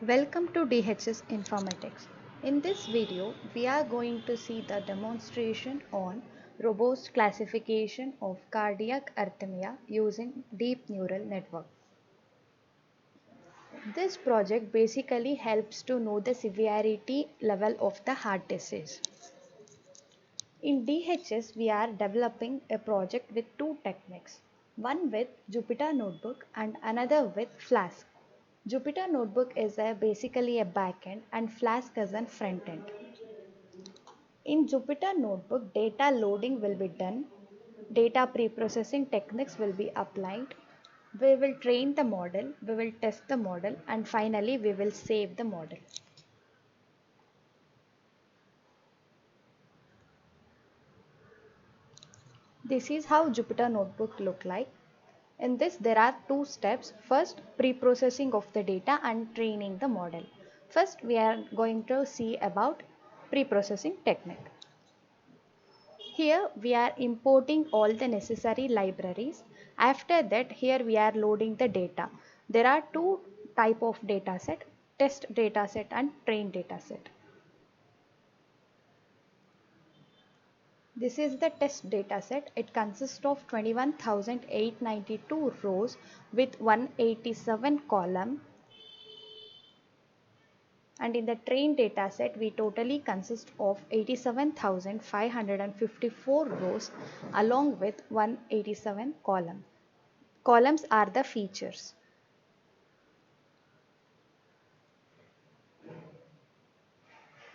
Welcome to DHS Informatics. In this video, we are going to see the demonstration on robust classification of cardiac arrhythmia using deep neural network. This project basically helps to know the severity level of the heart disease. In DHS, we are developing a project with two techniques, one with Jupyter Notebook and another with Flask. Jupyter Notebook is basically a backend and Flask is a front end. In Jupyter Notebook, data loading will be done, data preprocessing techniques will be applied, we will train the model, we will test the model, and finally we will save the model. This is how Jupyter Notebook look like. In this there are two steps. First, pre-processing of the data and training the model. First we are going to see about pre-processing technique. Here we are importing all the necessary libraries. After that here we are loading the data. There are two type of data set, test data set and train data set. This is the test dataset. It consists of 21,892 rows with 187 columns. And in the train dataset, we totally consist of 87,554 rows along with 187 columns. Columns are the features.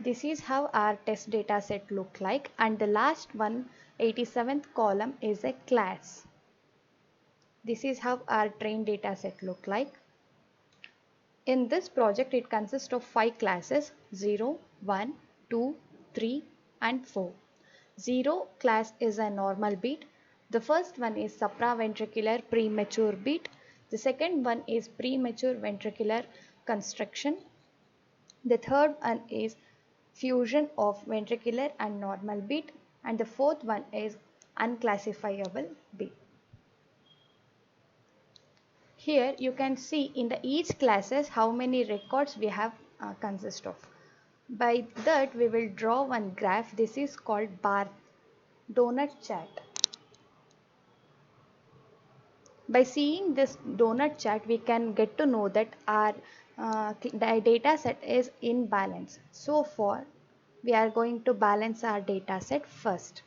This is how our test data set look like, and the last 187th column is a class. This is how our train data set look like. In this project it consists of 5 classes 0, 1, 2, 3 and 4. 0 class is a normal beat. The first one is supraventricular premature beat. The second one is premature ventricular constriction. The third one is fusion of ventricular and normal beat, and the fourth one is unclassifiable beat. Here you can see in the each classes how many records we have consist of. By that we will draw one graph. This is called bar donut chart. By seeing this donut chart we can get to know that our data set is in balance. So far we are going to balance our data set first.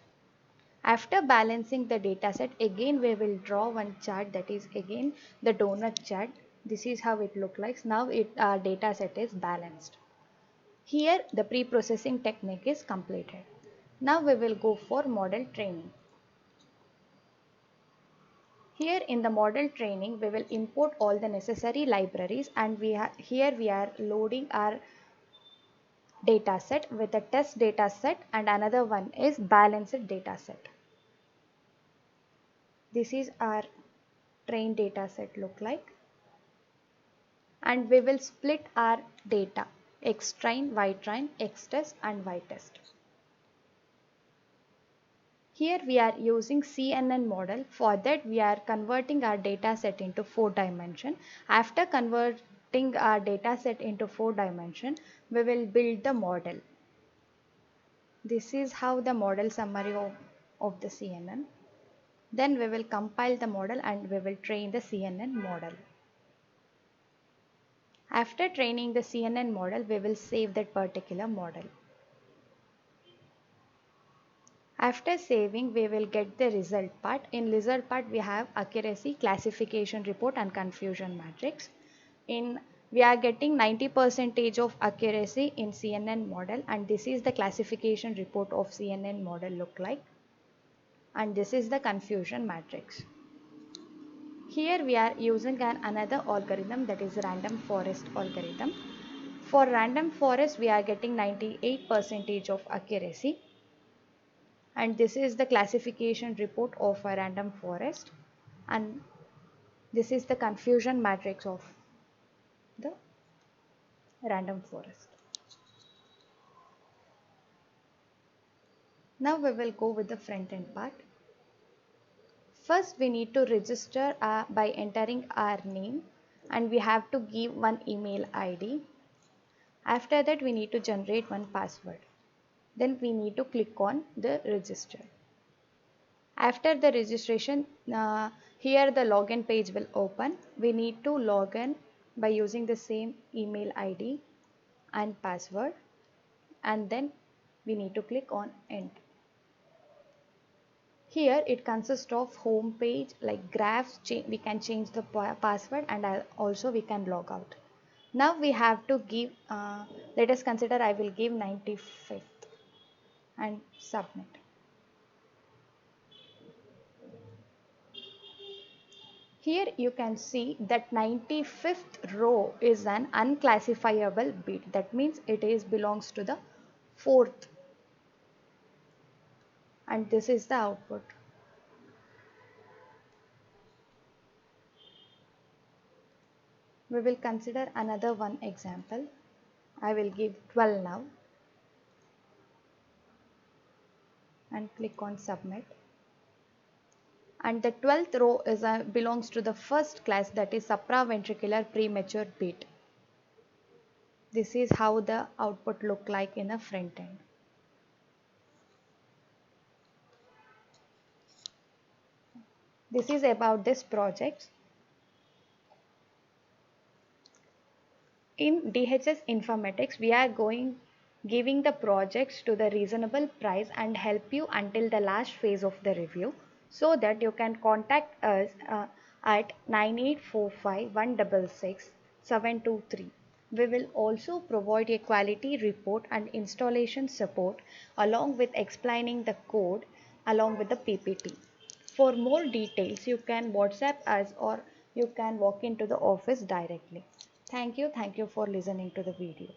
After balancing the dataset, again we will draw one chart, that is again the donut chart. This is how it looks like. Now our dataset is balanced. Here the pre-processing technique is completed. Now we will go for model training. Here in the model training we will import all the necessary libraries, and here we are loading our dataset with a test dataset and another one is balanced dataset. This is our train data set look like, and we will split our data X train, Y train, X test and Y test. Here we are using CNN model. For that we are converting our data set into 4 dimension. After converting our data set into 4 dimension, we will build the model. This is how the model summary of the CNN. Then we will compile the model and we will train the CNN model. After training the CNN model, we will save that particular model. After saving, we will get the result part. In result part, we have accuracy, classification report and confusion matrix. We are getting 90% of accuracy in CNN model, and this is the classification report of CNN model look like. And this is the confusion matrix. Here we are using another algorithm, that is random forest algorithm. For random forest we are getting 98% of accuracy, and this is the classification report of a random forest, and this is the confusion matrix of the random forest. Now we will go with the front end part. First we need to register by entering our name, and we have to give one email ID. After that, we need to generate one password. Then we need to click on the register. After the registration, here the login page will open. We need to log in by using the same email ID and password, and then we need to click on enter. Here it consists of home page like graphs. We can change the password, and also we can log out. Now we have to give, let us consider I will give 95th and submit. Here you can see that 95th row is an unclassifiable bit. That means it is belongs to the fourth, and this is the output. We will consider another one example. I will give 12 now and click on submit. And the 12th row is belongs to the first class, that is supraventricular premature beat. This is how the output look like in a front end. This is about this project. In DHS Informatics, we are giving the projects to the reasonable price and help you until the last phase of the review, so that you can contact us at 9845 166 723. We will also provide a quality report and installation support along with explaining the code along with the PPT. For more details, you can WhatsApp us or you can walk into the office directly. Thank you. Thank you for listening to the video.